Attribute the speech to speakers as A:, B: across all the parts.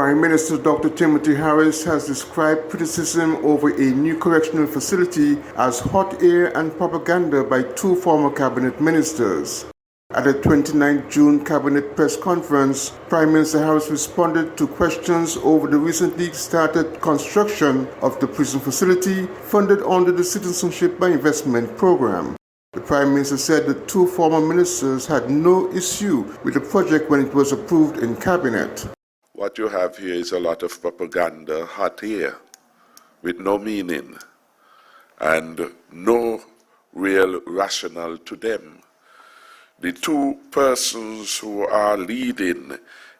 A: Prime Minister Dr. Timothy Harris has described criticism over a new correctional facility as hot air and propaganda by two former cabinet ministers. At the 29th June Cabinet press conference, Prime Minister Harris responded to questions over the recently started construction of the prison facility funded under the Citizenship by Investment program. The Prime Minister said the two former ministers had no issue with the project when it was approved in Cabinet.
B: What you have here is a lot of propaganda, hot air, with no meaning and no real rationale to them. The two persons who are leading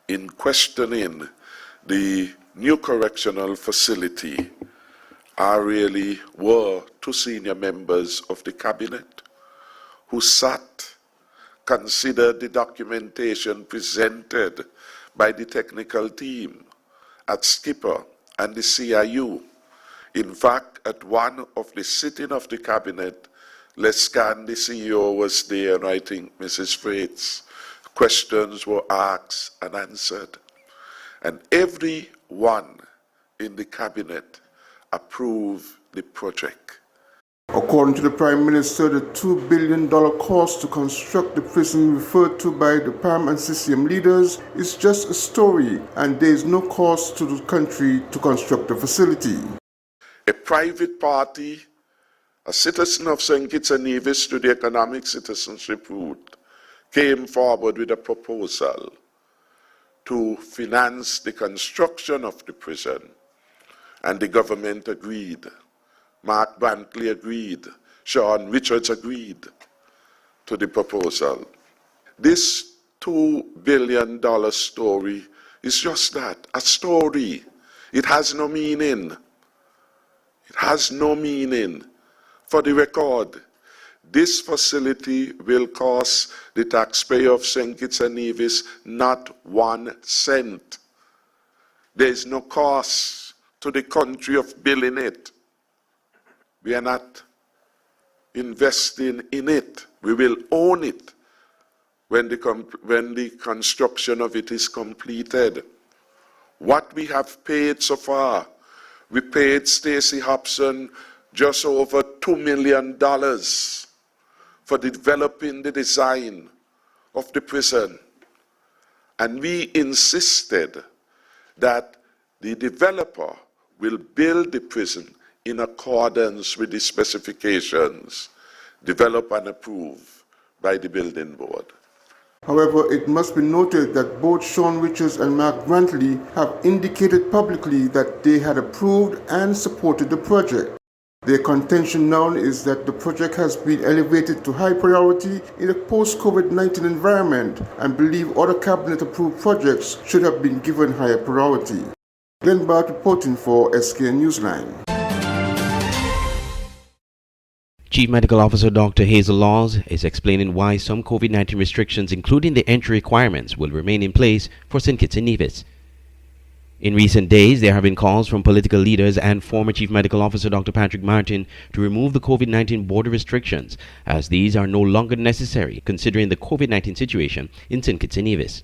B: in questioning the new correctional facility were two senior members of the cabinet who sat, considered the documentation presented by the technical team at Skipper and the CIU. In fact, at one of the sitting of the cabinet, Lescan, the CEO, was there, and I think Mrs. Freights. Questions were asked and answered. And everyone in the cabinet approved the project.
A: According to the Prime Minister, the $2 billion cost to construct the prison referred to by the PAM and CCM leaders is just a story, and there is no cost to the country to construct the facility.
B: A private party, a citizen of St. Kitts and Nevis to the economic citizenship route, came forward with a proposal to finance the construction of the prison, and the government agreed. Mark Brantley agreed. Sean Richards agreed to the proposal. This $2 billion story is just that, a story. It has no meaning. It has no meaning. For the record, this facility will cost the taxpayer of St. Kitts and Nevis not 1 cent. There is no cost to the country of building it. We are not investing in it. We will own it when the construction of it is completed. What we have paid so far, we paid Stacey Hobson just over $2 million for developing the design of the prison. And we insisted that the developer will build the prison in accordance with the specifications developed and approved by the building board.
A: However, it must be noted that both Sean Richards and Mark Brantley have indicated publicly that they had approved and supported the project. Their contention now is that the project has been elevated to high priority in a post-COVID-19 environment and believe other cabinet-approved projects should have been given higher priority. Glenn Bart reporting for SK Newsline.
C: Chief Medical Officer Dr. Hazel Laws is explaining why some COVID-19 restrictions, including the entry requirements, will remain in place for St. Kitts and Nevis. In recent days, there have been calls from political leaders and former Chief Medical Officer Dr. Patrick Martin to remove the COVID-19 border restrictions, as these are no longer necessary considering the COVID-19 situation in St. Kitts and Nevis.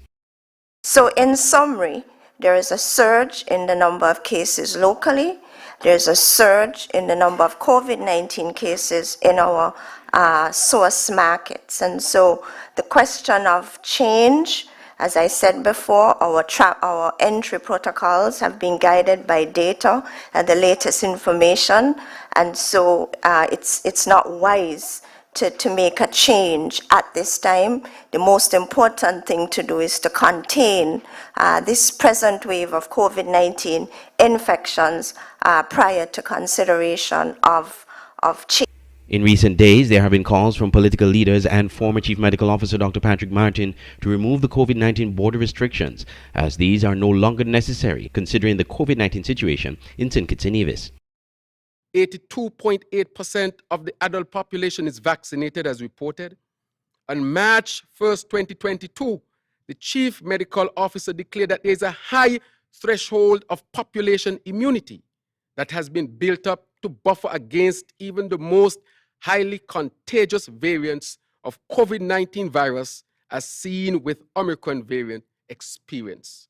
D: So in summary, there is a surge in the number of cases locally. There's a surge in the number of COVID-19 cases in our source markets. And so the question of change, as I said before, our entry protocols have been guided by data and the latest information. And so it's not wise to make a change at this time. The most important thing to do is to contain this present wave of COVID-19 infections prior to consideration of change.
C: In recent days, there have been calls from political leaders and former Chief Medical Officer Dr. Patrick Martin to remove the COVID-19 border restrictions, as these are no longer necessary considering the COVID-19 situation in St. Kitts and Nevis.
E: 82.8% of the adult population is vaccinated as reported. On March 1st, 2022, the Chief Medical Officer declared that there is a high threshold of population immunity that has been built up to buffer against even the most highly contagious variants of COVID-19 virus as seen with Omicron variant experience.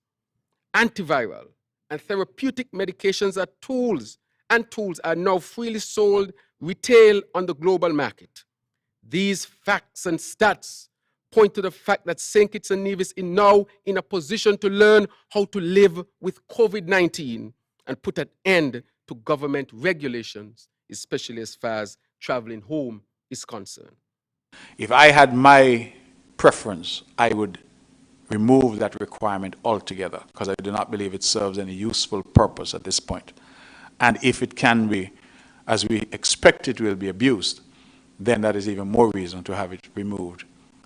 E: Antiviral and therapeutic medications are tools are now freely sold retail on the global market. These facts and stats point to the fact that St. Kitts and Nevis is now in a position to learn how to live with COVID-19 and put an end to government regulations, especially as far as traveling home is concerned.
F: If I had my preference, I would remove that requirement altogether because I do not believe it serves any useful purpose at this point. And if it can be, as we expect it will be abused, then that is even more reason to have it removed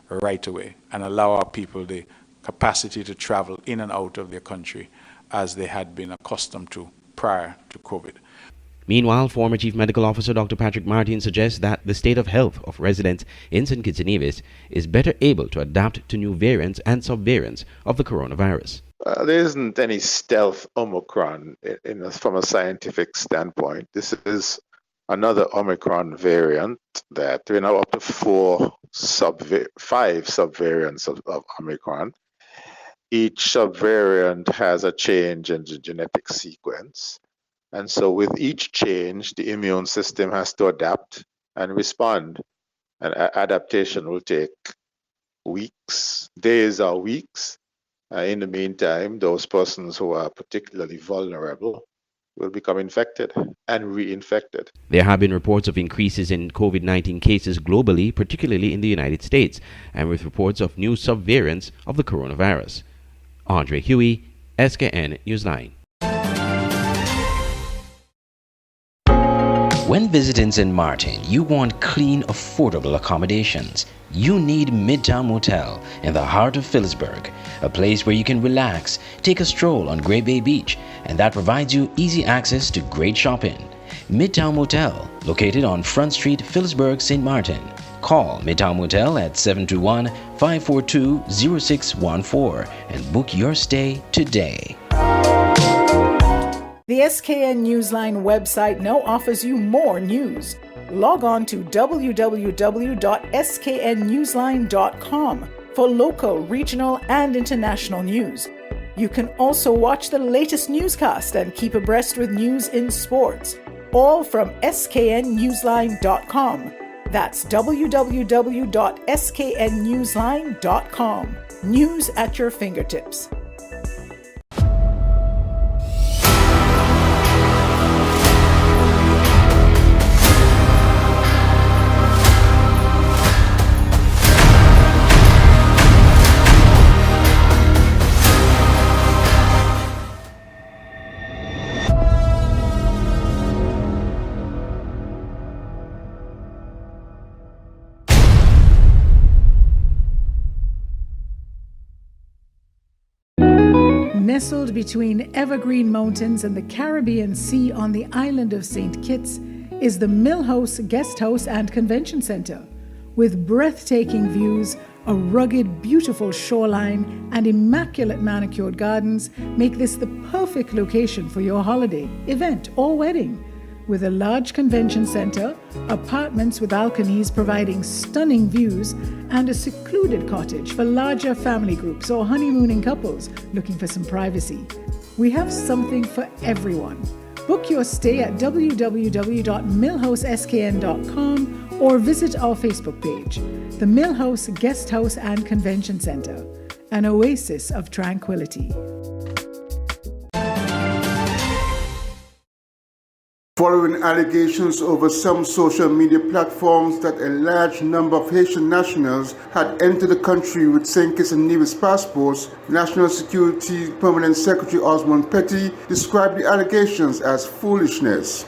F: right away and allow our people the capacity to travel in and out of their country as they had been accustomed to prior to COVID.
C: Meanwhile, former Chief Medical Officer Dr. Patrick Martin suggests that the state of health of residents in St. Kitts and Nevis is better able to adapt to new variants and subvariants of the coronavirus.
G: There isn't any stealth Omicron from a scientific standpoint. This is another Omicron variant that we're now up to 5 subvariants of Omicron. Each subvariant has a change in the genetic sequence. And so with each change, the immune system has to adapt and respond. And adaptation will take weeks, days or weeks. In the meantime, those persons who are particularly vulnerable will become infected and reinfected.
C: There have been reports of increases in COVID-19 cases globally, particularly in the United States, and with reports of new subvariants of the coronavirus. Andre Huey, SKN Newsline.
H: When visiting St. Martin, you want clean, affordable accommodations. You need Midtown Motel in the heart of Phillipsburg, a place where you can relax, take a stroll on Great Bay Beach, and that provides you easy access to great shopping. Midtown Motel, located on Front Street, Phillipsburg, St. Martin. Call Midtown Motel at 721-542-0614 and book your stay today.
I: The SKN Newsline website now offers you more news. Log on to www.sknnewsline.com for local, regional, and international news. You can also watch the latest newscast and keep abreast with news in sports, all from sknnewsline.com. That's www.sknnewsline.com. News at your fingertips. Nestled between evergreen mountains and the Caribbean Sea on the island of St. Kitts is the Millhouse Guest House and Convention Center. With breathtaking views, a rugged, beautiful shoreline, and immaculate manicured gardens make this the perfect location for your holiday, event, or wedding. With a large convention center, apartments with balconies providing stunning views, and a secluded cottage for larger family groups or honeymooning couples looking for some privacy. We have something for everyone. Book your stay at www.millhouseskn.com or visit our Facebook page, the Millhouse Guest House and Convention Center, an oasis of tranquility.
A: Following allegations over some social media platforms that a large number of Haitian nationals had entered the country with St. Kitts and Nevis passports, National Security Permanent Secretary Osmond Petty described the allegations as foolishness.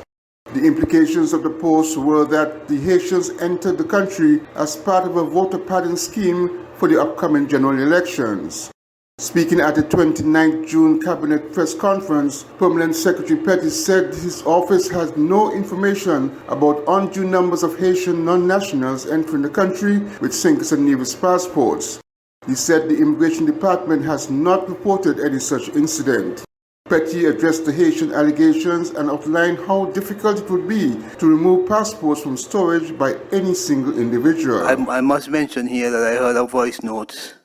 A: The implications of the posts were that the Haitians entered the country as part of a voter pardon scheme for the upcoming general elections. Speaking at the 29th June Cabinet press conference, Permanent Secretary Petty said his office has no information about undue numbers of Haitian non-nationals entering the country with St. Kitts and Nevis passports. He said the Immigration Department has not reported any such incident. Petty addressed the Haitian allegations and outlined how difficult it would be to remove passports from storage by any single individual.
J: I must mention here that I heard a voice note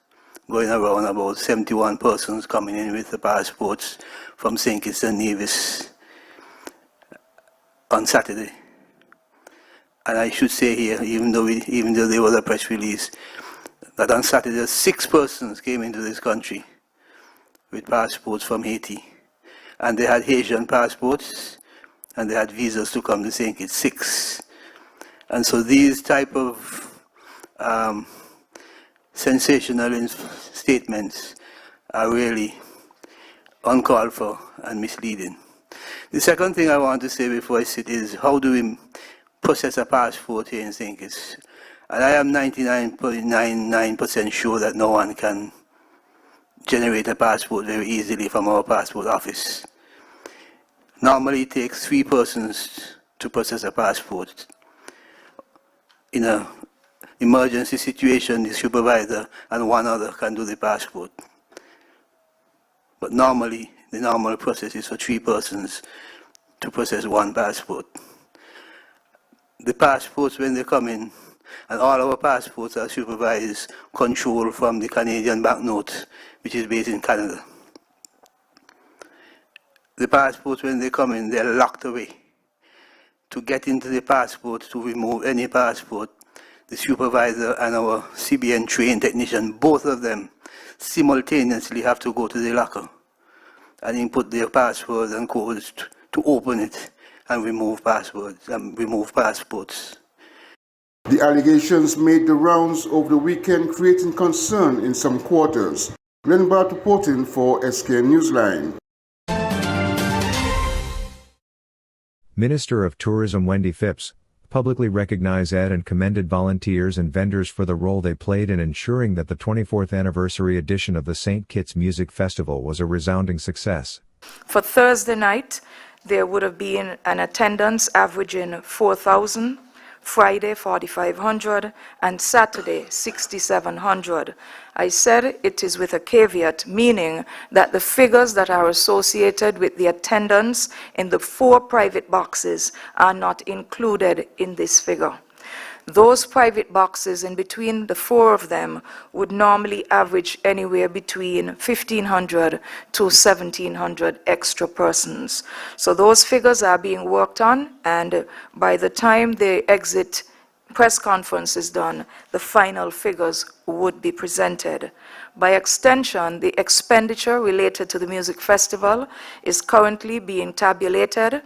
J: going around about 71 persons coming in with the passports from St. Kitts and Nevis on Saturday. And I should say here, even though there was a press release, that on Saturday 6 persons came into this country with passports from Haiti. And they had Haitian passports, and they had visas to come to St. Kitts, 6. And so these type of sensational statements are really uncalled for and misleading. The second thing I want to say before I sit is, how do we process a passport here in St. Kitts? And I am 99.99% sure that no one can generate a passport very easily from our passport office. Normally it takes 3 persons to process a passport. In an emergency situation, the supervisor and 1 other can do the passport. But normally, the normal process is for 3 persons to process 1 passport. The passports, when they come in, and all our passports are supervised, controlled from the Canadian banknote, which is based in Canada. The passports, when they come in, they're locked away. To get into the passport, to remove any passport, the supervisor and our CBN trained technician, both of them simultaneously have to go to the locker and input their passwords and codes to open it and remove passwords and remove passports.
A: The allegations made the rounds over the weekend, creating concern in some quarters. Glenn Bart reporting for SKN Newsline.
K: Minister of Tourism Wendy Phipps publicly recognized and commended volunteers and vendors for the role they played in ensuring that the 24th anniversary edition of the St. Kitts Music Festival was a resounding success.
L: For Thursday night, there would have been an attendance averaging 4,000, Friday 4,500, and Saturday 6,700. I said it is with a caveat, meaning that the figures that are associated with the attendance in the 4 private boxes are not included in this figure. Those private boxes, in between the 4 of them, would normally average anywhere between 1,500 to 1,700 extra persons. So those figures are being worked on, and by the time the exit press conference is done, the final figures would be presented. By extension, the expenditure related to the music festival is currently being tabulated.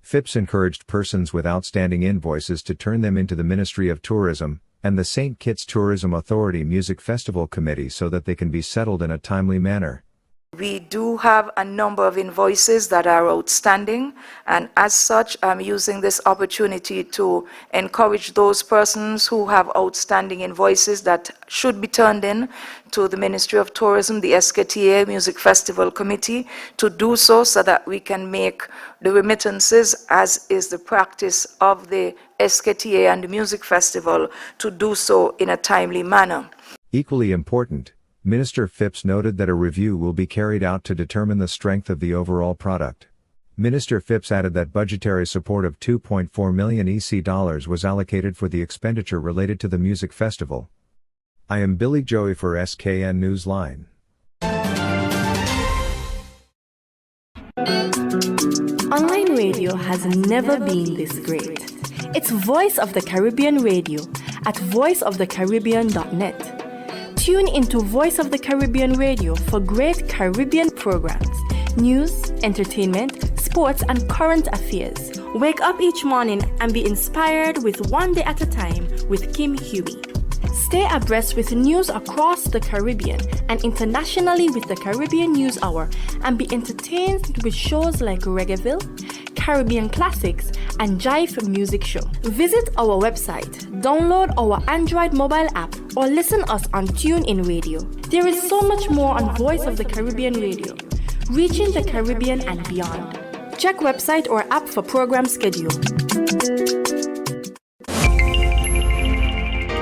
K: Phipps encouraged persons with outstanding invoices to turn them into the Ministry of Tourism and the St. Kitts Tourism Authority Music Festival Committee so that they can be settled in a timely manner.
L: We do have a number of invoices that are outstanding, and as such, I'm using this opportunity to encourage those persons who have outstanding invoices that should be turned in to the Ministry of Tourism, the SKTA Music Festival Committee, to do so that we can make the remittances, as is the practice of the SKTA and the Music Festival, to do so in a timely manner.
K: Equally important, Minister Phipps noted that a review will be carried out to determine the strength of the overall product. Minister Phipps added that budgetary support of $2.4 million EC was allocated for the expenditure related to the music festival. I am Billy Joey for SKN Newsline.
M: Online radio has never been this great. It's Voice of the Caribbean Radio at voiceofthecaribbean.net. Tune into Voice of the Caribbean Radio for great Caribbean programs, news, entertainment, sports, and current affairs. Wake up each morning and be inspired with One Day at a Time with Kim Huey. Stay abreast with news across the Caribbean and internationally with the Caribbean News Hour, and be entertained with shows like Reggaeville, Caribbean Classics, and Jive Music Show. Visit our website, download our Android mobile app, or listen us on TuneIn Radio. There is so much more on Voice of the Caribbean Radio, reaching the Caribbean and beyond. Check website or app for program schedule.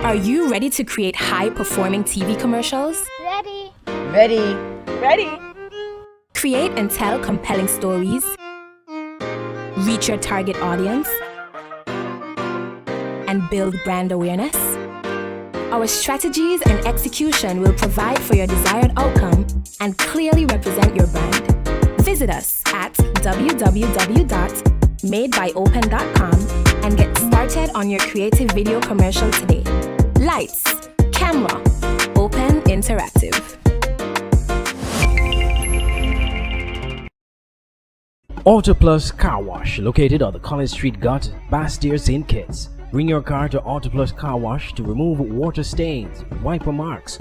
N: Are you ready to create high-performing TV commercials?
O: Ready.
N: Ready. Ready. Create and tell compelling stories. Reach your target audience. And build brand awareness. Our strategies and execution will provide for your desired outcome and clearly represent your brand. Visit us at www.madebyopen.com and get started on your creative video commercial today. Lights, camera, Open Interactive.
H: Auto Plus Car Wash, located on the College Street Gut, Bastille, St. Kitts. Bring your car to Auto Plus Car Wash to remove water stains, wiper marks.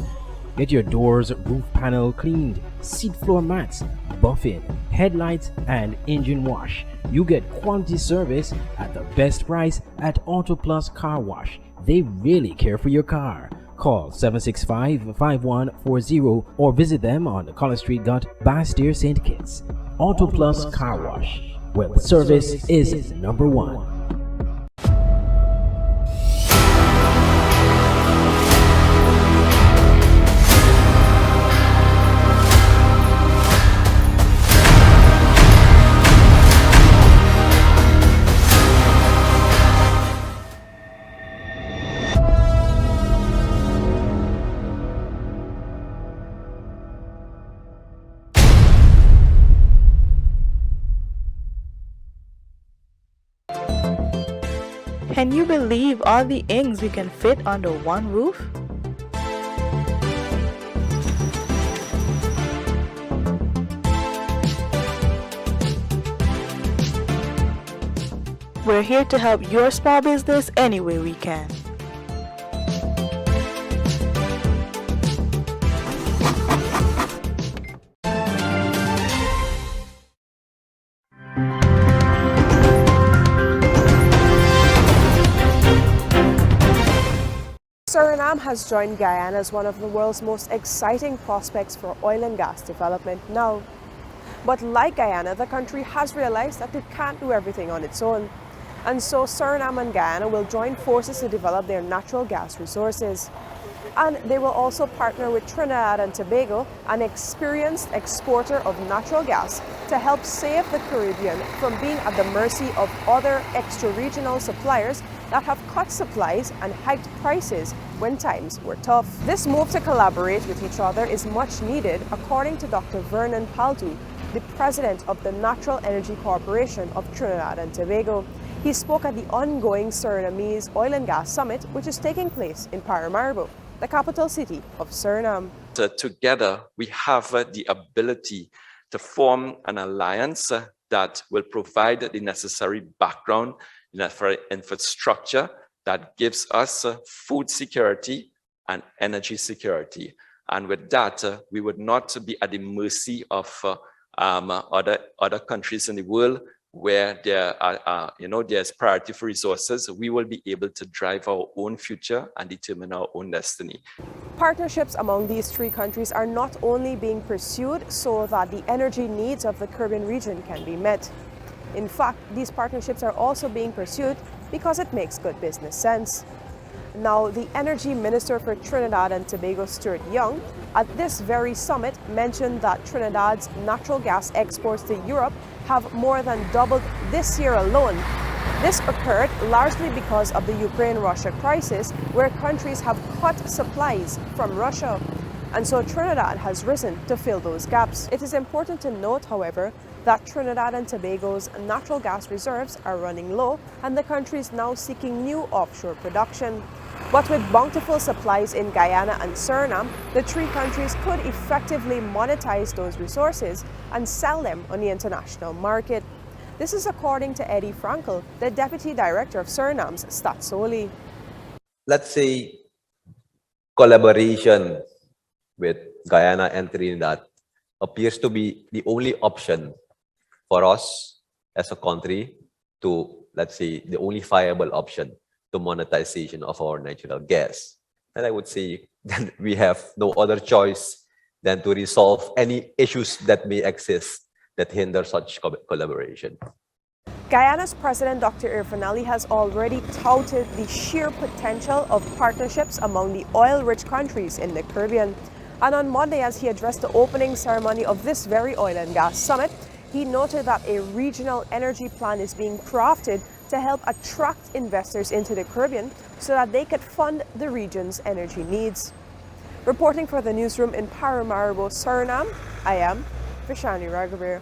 H: Get your doors, roof panel cleaned, seat floor mats, buffing, headlights, and engine wash. You get quality service at the best price at Auto Plus Car Wash. They really care for your car. Call 765-5140 or visit them on the College Street Gut, Bastille, St. Kitts. Auto Plus Car Wash, where the service is number one.
O: Can you believe all the ings we can fit under one roof? We're here to help your small business any way we can.
P: Suriname has joined Guyana as one of the world's most exciting prospects for oil and gas development now. But like Guyana, the country has realized that it can't do everything on its own. And so Suriname and Guyana will join forces to develop their natural gas resources. And they will also partner with Trinidad and Tobago, an experienced exporter of natural gas, to help save the Caribbean from being at the mercy of other extra-regional suppliers that have cut supplies and hiked prices when times were tough. This move to collaborate with each other is much needed, according to Dr. Vernon Paltu, the president of the Natural Energy Corporation of Trinidad and Tobago. He spoke at the ongoing Surinamese Oil and Gas Summit, which is taking place in Paramaribo, the capital city of Suriname.
Q: Together, we have the ability to form an alliance that will provide the necessary background, necessary infrastructure that gives us food security and energy security. And with that, we would not be at the mercy of other countries in the world where there are, there's priority for resources. We will be able to drive our own future and determine our own destiny.
P: Partnerships among these three countries are not only being pursued so that the energy needs of the Caribbean region can be met. In fact, these partnerships are also being pursued because it makes good business sense. Now, the Energy Minister for Trinidad and Tobago, Stuart Young, at this very summit mentioned that Trinidad's natural gas exports to Europe have more than doubled this year alone. This occurred largely because of the Ukraine-Russia crisis, where countries have cut supplies from Russia. And so Trinidad has risen to fill those gaps. It is important to note, however, that Trinidad and Tobago's natural gas reserves are running low, and the country is now seeking new offshore production. But with bountiful supplies in Guyana and Suriname, the three countries could effectively monetize those resources and sell them on the international market. This is according to Eddie Frankel, the Deputy Director of Suriname's Statsoli.
R: Let's say collaboration with Guyana and Trinidad appears to be the only option for us as a country to, let's say, the only viable option to monetization of our natural gas. And I would say that we have no other choice than to resolve any issues that may exist that hinder such collaboration.
P: Guyana's President Dr. Irfaan Ali has already touted the sheer potential of partnerships among the oil-rich countries in the Caribbean. And on Monday, as he addressed the opening ceremony of this very oil and gas summit, he noted that a regional energy plan is being crafted to help attract investors into the Caribbean so that they could fund the region's energy needs. Reporting for the newsroom in Paramaribo, Suriname, I am Vishani Raghavir.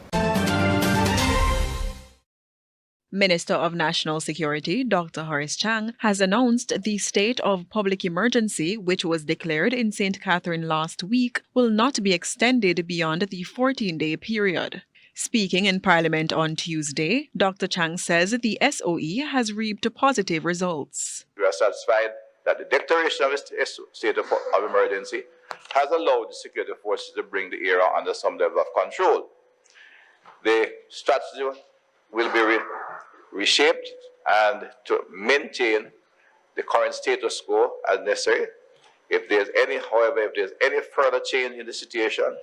S: Minister of National Security, Dr. Horace Chang, has announced the state of public emergency, which was declared in St. Catherine last week, will not be extended beyond the 14-day period. Speaking in Parliament on Tuesday, Dr. Chang says the SOE has reaped positive results.
T: We are satisfied that the declaration of a state of emergency has allowed the security forces to bring the era under some level of control. The strategy will be reshaped and to maintain the current status quo as necessary. If there's any further change in the situation,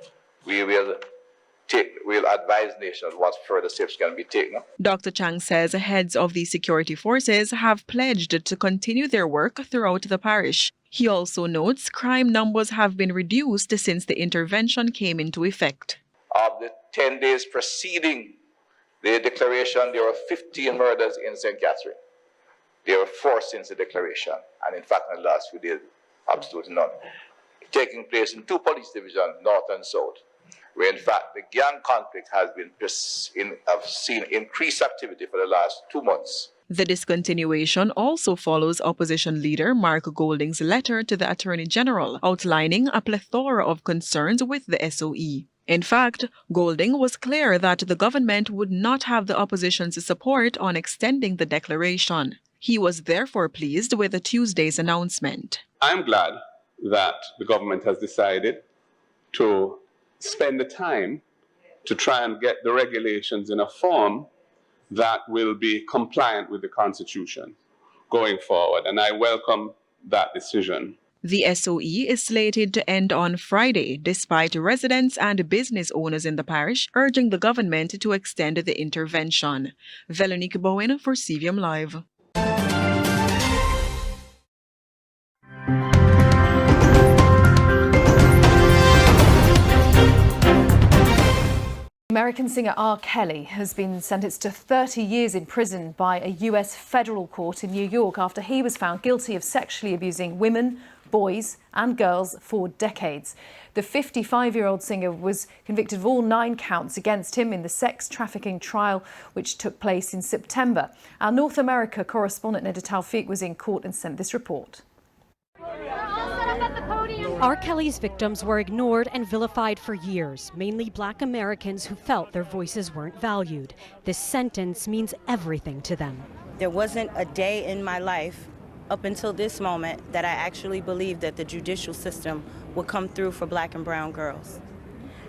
T: we'll advise nations what further steps can be taken.
S: Dr. Chang says heads of the security forces have pledged to continue their work throughout the parish. He also notes crime numbers have been reduced since the intervention came into effect.
T: Of the 10 days preceding the declaration, there were 15 murders in St. Catherine. There were 4 since the declaration, and in fact in the last few days, absolutely none. Taking place in 2 police divisions, north and south, where in fact the gang conflict has seen increased activity for the last 2 months.
S: The discontinuation also follows opposition leader Mark Golding's letter to the Attorney General outlining a plethora of concerns with the SOE. In fact, Golding was clear that the government would not have the opposition's support on extending the declaration. He was therefore pleased with Tuesday's announcement.
U: I'm glad that the government has decided to spend the time to try and get the regulations in a form that will be compliant with the Constitution going forward, and I welcome that decision.
S: The SOE is slated to end on Friday, despite residents and business owners in the parish urging the government to extend the intervention. Veronique Bowen for CVM Live.
V: American singer R. Kelly has been sentenced to 30 years in prison by a U.S. federal court in New York after he was found guilty of sexually abusing women, boys and girls for decades. The 55-year-old singer was convicted of all 9 counts against him in the sex trafficking trial, which took place in September. Our North America correspondent Neda Tawfiq was in court and sent this report.
W: R. Kelly's victims were ignored and vilified for years, mainly Black Americans who felt their voices weren't valued. This sentence means everything to them.
X: There wasn't a day in my life up until this moment that I actually believed that the judicial system would come through for Black and brown girls.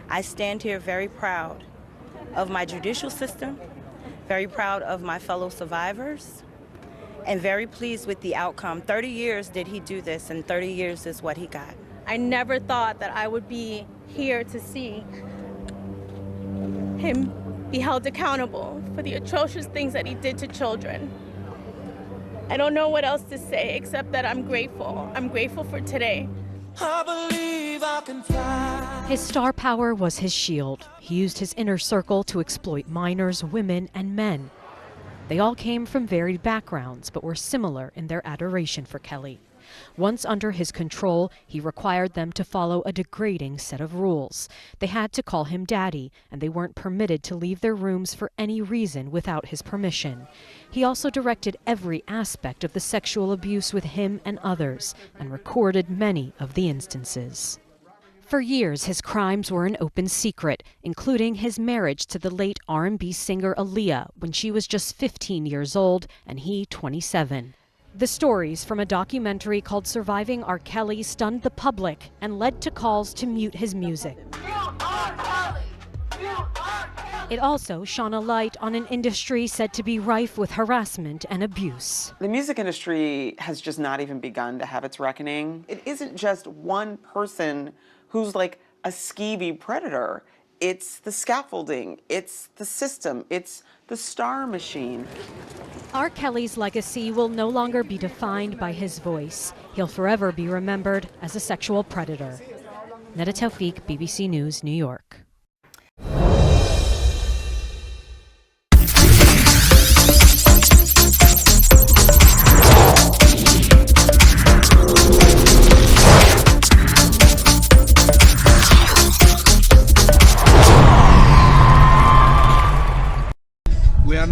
X: I stand here very proud of my judicial system, very proud of my fellow survivors, and very pleased with the outcome. 30 years did he do this, and 30 years is what he got.
Y: I never thought that I would be here to see him be held accountable for the atrocious things that he did to children. I don't know what else to say except that I'm grateful. I'm grateful for today.
W: I believe I can fly. His star power was his shield. He used his inner circle to exploit minors, women, and men. They all came from varied backgrounds, but were similar in their adoration for Kelly. Once under his control, he required them to follow a degrading set of rules. They had to call him daddy, and they weren't permitted to leave their rooms for any reason without his permission. He also directed every aspect of the sexual abuse with him and others, and recorded many of the instances. For years, his crimes were an open secret, including his marriage to the late R&B singer Aaliyah when she was just 15 years old and he 27. The stories from a documentary called Surviving R. Kelly stunned the public and led to calls to mute his music. It also shone a light on an industry said to be rife with harassment and abuse.
Z: The music industry has just not even begun to have its reckoning. It isn't just one person who's like a skeevy predator. It's the scaffolding, it's the system, it's the star machine.
W: R. Kelly's legacy will no longer be defined by his voice. He'll forever be remembered as a sexual predator. Neda Tawfiq, BBC News, New York.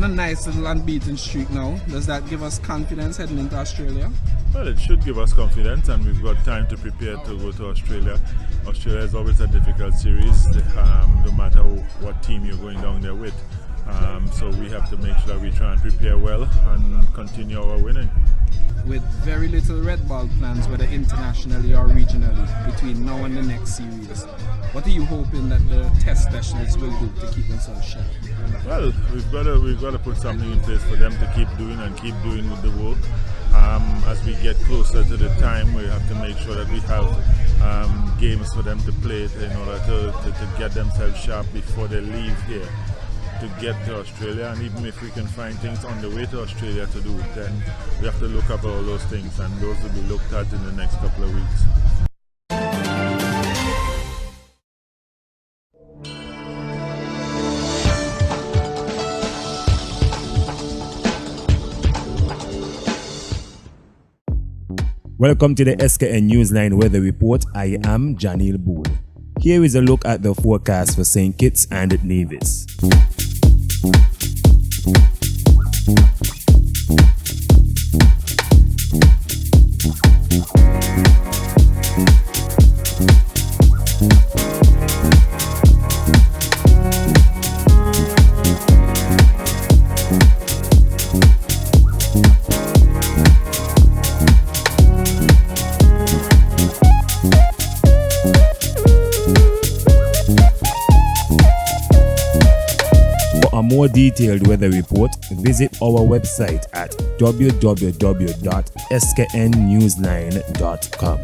B: a nice little unbeaten streak now. Does that give us confidence heading into Australia?
C: Well, it should give us confidence, and we've got time to prepare to go to Australia. Australia is always a difficult series, no matter what team you're going down there with. So we have to make sure that we try and prepare well and continue our winning.
B: With very little red ball plans, whether internationally or regionally, between now and the next series, what are you hoping that the test specialists will do to keep themselves sharp?
C: Well, we've got to put something in place for them to keep doing with the work. As we get closer to the time, we have to make sure that we have games for them to play in order to get themselves sharp before they leave here to get to Australia. And even if we can find things on the way to Australia to do, then we have to look up all those things, and those will be looked at in the next couple of weeks.
D: Welcome to the SKN Newsline Weather Report. I am Janil Boone. Here is a look at the forecast for St. Kitts and Nevis. For a more detailed weather report, visit our website at www.sknnewsline.com.